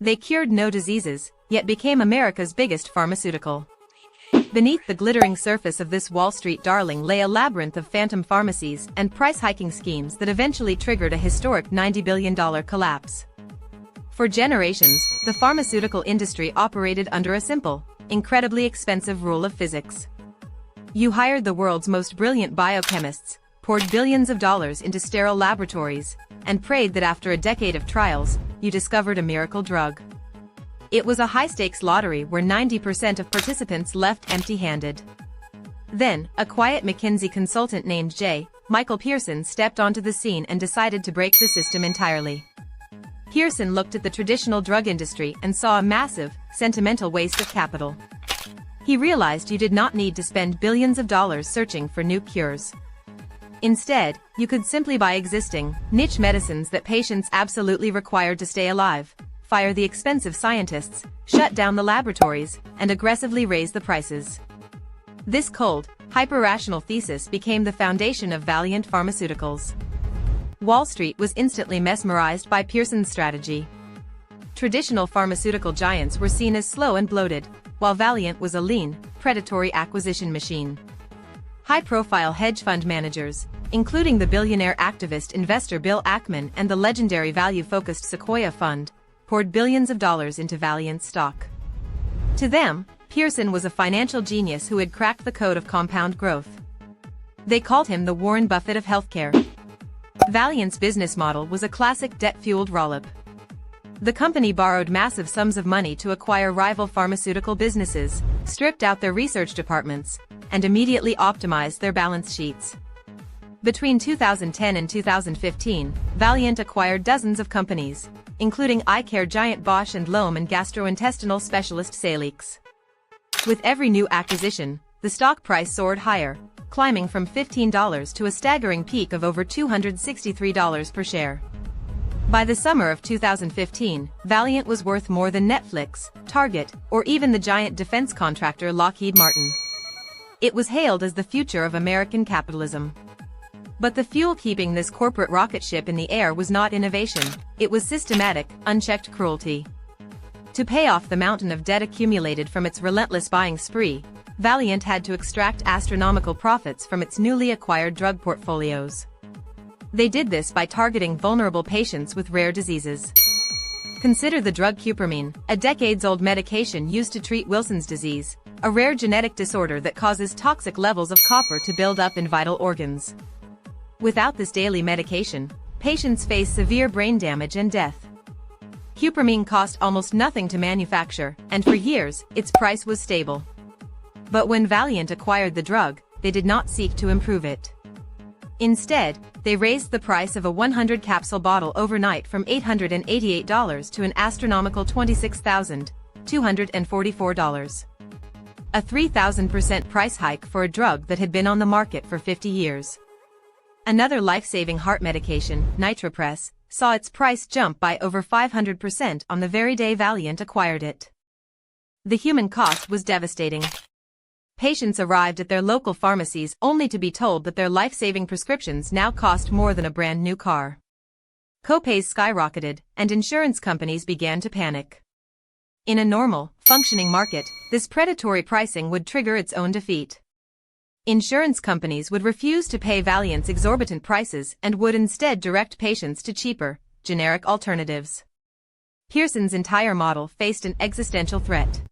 They cured no diseases, yet became America's biggest pharmaceutical. Beneath the glittering surface of this Wall Street darling lay a labyrinth of phantom pharmacies and price-hiking schemes that eventually triggered a historic $90 billion collapse. For generations, the pharmaceutical industry operated under a simple, incredibly expensive rule of physics. You hired the world's most brilliant biochemists, poured billions of dollars into sterile laboratories, and prayed that after a decade of trials, you discovered a miracle drug. It was a high-stakes lottery where 90% of participants left empty-handed. Then, a quiet McKinsey consultant named J. Michael Pearson stepped onto the scene and decided to break the system entirely. Pearson looked at the traditional drug industry and saw a massive, sentimental waste of capital. He realized you did not need to spend billions of dollars searching for new cures. Instead, you could simply buy existing, niche medicines that patients absolutely required to stay alive, fire the expensive scientists, shut down the laboratories, and aggressively raise the prices. This cold, hyper-rational thesis became the foundation of Valeant Pharmaceuticals. Wall Street was instantly mesmerized by Pearson's strategy. Traditional pharmaceutical giants were seen as slow and bloated, while Valeant was a lean, predatory acquisition machine. High-profile hedge fund managers, including the billionaire activist investor Bill Ackman and the legendary value-focused Sequoia Fund, poured billions of dollars into Valeant's stock. To them, Pearson was a financial genius who had cracked the code of compound growth. They called him the Warren Buffett of healthcare. Valeant's business model was a classic debt-fueled roll-up. The company borrowed massive sums of money to acquire rival pharmaceutical businesses, stripped out their research departments, and immediately optimized their balance sheets. Between 2010 and 2015, Valeant acquired dozens of companies, including eye care giant Bosch and Lohm and gastrointestinal specialist Salix. With every new acquisition, the stock price soared higher, climbing from $15 to a staggering peak of over $263 per share. By the summer of 2015, Valeant was worth more than Netflix, Target, or even the giant defense contractor Lockheed Martin. It was hailed as the future of American capitalism. But the fuel keeping this corporate rocket ship in the air was not innovation, it was systematic, unchecked cruelty. To pay off the mountain of debt accumulated from its relentless buying spree, Valeant had to extract astronomical profits from its newly acquired drug portfolios. They did this by targeting vulnerable patients with rare diseases. Consider the drug cupramine, a decades-old medication used to treat Wilson's disease, a rare genetic disorder that causes toxic levels of copper to build up in vital organs. Without this daily medication, patients face severe brain damage and death. Cupramine cost almost nothing to manufacture, and for years, its price was stable. But when Valeant acquired the drug, they did not seek to improve it. Instead, they raised the price of a 100-capsule bottle overnight from $888 to an astronomical $26,244. A 3,000% price hike for a drug that had been on the market for 50 years. Another life-saving heart medication, Nitropress, saw its price jump by over 500% on the very day Valeant acquired it. The human cost was devastating. Patients arrived at their local pharmacies only to be told that their life-saving prescriptions now cost more than a brand new car. Copays skyrocketed, and insurance companies began to panic. In a normal, functioning market, this predatory pricing would trigger its own defeat. Insurance companies would refuse to pay Valeant's exorbitant prices and would instead direct patients to cheaper, generic alternatives. Pearson's entire model faced an existential threat.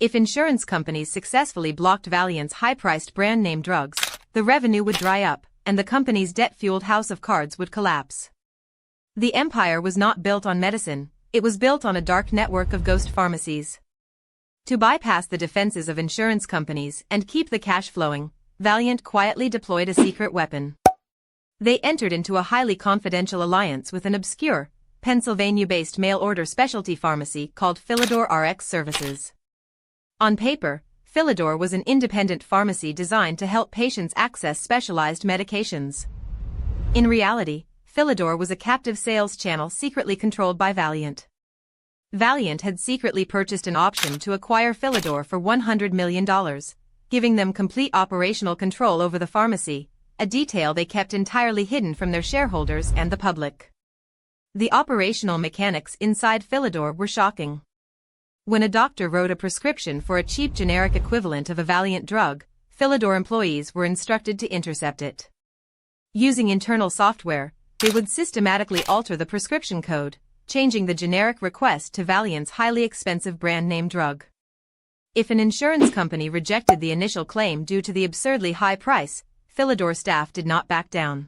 If insurance companies successfully blocked Valeant's high-priced brand-name drugs, the revenue would dry up, and the company's debt-fueled house of cards would collapse. The empire was not built on medicine, it was built on a dark network of ghost pharmacies. To bypass the defenses of insurance companies and keep the cash flowing, Valeant quietly deployed a secret weapon. They entered into a highly confidential alliance with an obscure, Pennsylvania-based mail-order specialty pharmacy called Philidor Rx Services. On paper, Philidor was an independent pharmacy designed to help patients access specialized medications. In reality, Philidor was a captive sales channel secretly controlled by Valeant. Valeant had secretly purchased an option to acquire Philidor for $100 million, giving them complete operational control over the pharmacy, a detail they kept entirely hidden from their shareholders and the public. The operational mechanics inside Philidor were shocking. When a doctor wrote a prescription for a cheap generic equivalent of a Valeant drug, Philidor employees were instructed to intercept it. Using internal software, they would systematically alter the prescription code, changing the generic request to Valeant's highly expensive brand name drug. If an insurance company rejected the initial claim due to the absurdly high price, Philidor staff did not back down.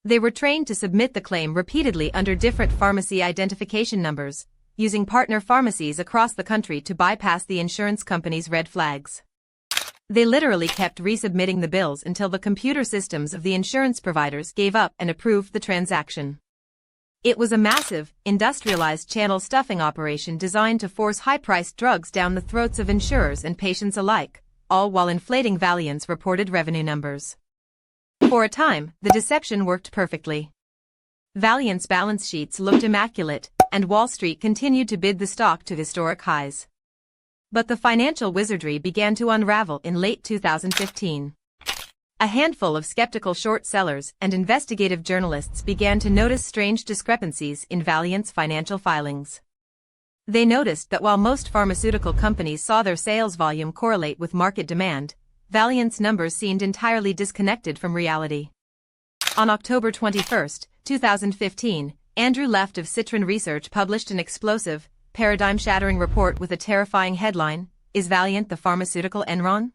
They were trained to submit the claim repeatedly under different pharmacy identification numbers, using partner pharmacies across the country to bypass the insurance company's red flags. They literally kept resubmitting the bills until the computer systems of the insurance providers gave up and approved the transaction. It was a massive, industrialized channel stuffing operation designed to force high-priced drugs down the throats of insurers and patients alike, all while inflating Valeant's reported revenue numbers. For a time, the deception worked perfectly. Valeant's balance sheets looked immaculate, and Wall Street continued to bid the stock to historic highs. But the financial wizardry began to unravel in late 2015. A handful of skeptical short sellers and investigative journalists began to notice strange discrepancies in Valeant's financial filings. They noticed that while most pharmaceutical companies saw their sales volume correlate with market demand, Valeant's numbers seemed entirely disconnected from reality. On October 21, 2015, Andrew Left of Citron Research published an explosive, paradigm-shattering report with a terrifying headline, "Is Valeant the Pharmaceutical Enron?"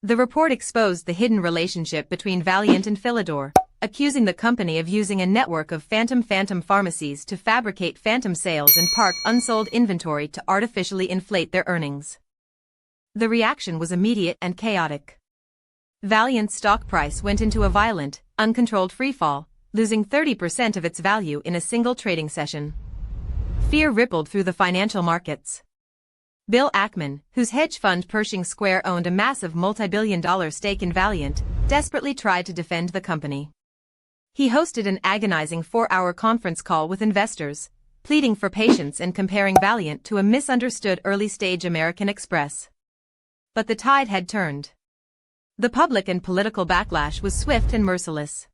The report exposed the hidden relationship between Valeant and Philidor, accusing the company of using a network of phantom pharmacies to fabricate phantom sales and park unsold inventory to artificially inflate their earnings. The reaction was immediate and chaotic. Valeant's stock price went into a violent, uncontrolled freefall, losing 30% of its value in a single trading session. Fear rippled through the financial markets. Bill Ackman, whose hedge fund Pershing Square owned a massive multi-billion-dollar stake in Valeant, desperately tried to defend the company. He hosted an agonizing 4-hour conference call with investors, pleading for patience and comparing Valeant to a misunderstood early-stage American Express. But the tide had turned. The public and political backlash was swift and merciless.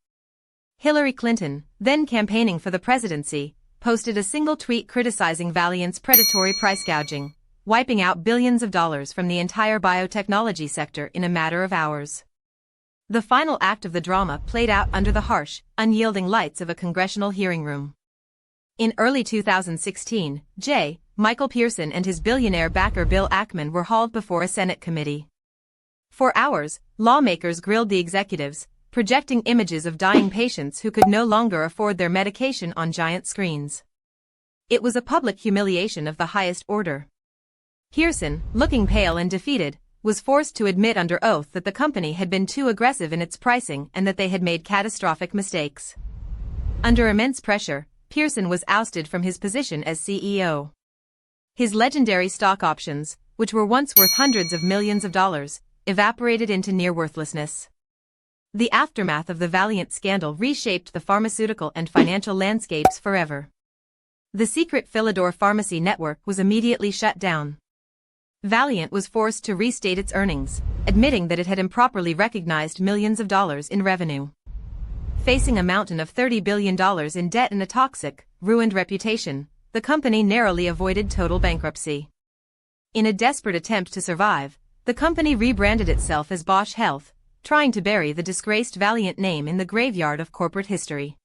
Hillary Clinton, then campaigning for the presidency, posted a single tweet criticizing Valeant's predatory price gouging, wiping out billions of dollars from the entire biotechnology sector in a matter of hours. The final act of the drama played out under the harsh, unyielding lights of a congressional hearing room. In early 2016, Michael Pearson and his billionaire backer Bill Ackman were hauled before a Senate committee. For hours, lawmakers grilled the executives, projecting images of dying patients who could no longer afford their medication on giant screens. It was a public humiliation of the highest order. Pearson, looking pale and defeated, was forced to admit under oath that the company had been too aggressive in its pricing and that they had made catastrophic mistakes. Under immense pressure, Pearson was ousted from his position as CEO. His legendary stock options, which were once worth hundreds of millions of dollars, evaporated into near worthlessness. The aftermath of the Valeant scandal reshaped the pharmaceutical and financial landscapes forever. The secret Philidor pharmacy network was immediately shut down. Valeant was forced to restate its earnings, admitting that it had improperly recognized millions of dollars in revenue. Facing a mountain of $30 billion in debt and a toxic, ruined reputation, the company narrowly avoided total bankruptcy. In a desperate attempt to survive, the company rebranded itself as Bausch Health, trying to bury the disgraced Valeant name in the graveyard of corporate history.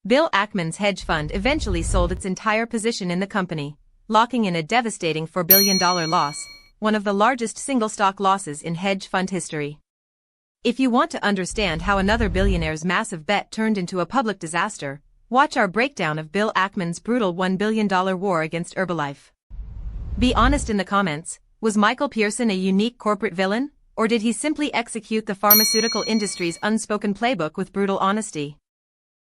Bill Ackman's hedge fund eventually sold its entire position in the company, locking in a devastating $4 billion loss, one of the largest single-stock losses in hedge fund history. If you want to understand how another billionaire's massive bet turned into a public disaster, watch our breakdown of Bill Ackman's brutal $1 billion war against Herbalife. Be honest in the comments, was Michael Pearson a unique corporate villain, or did he simply execute the pharmaceutical industry's unspoken playbook with brutal honesty?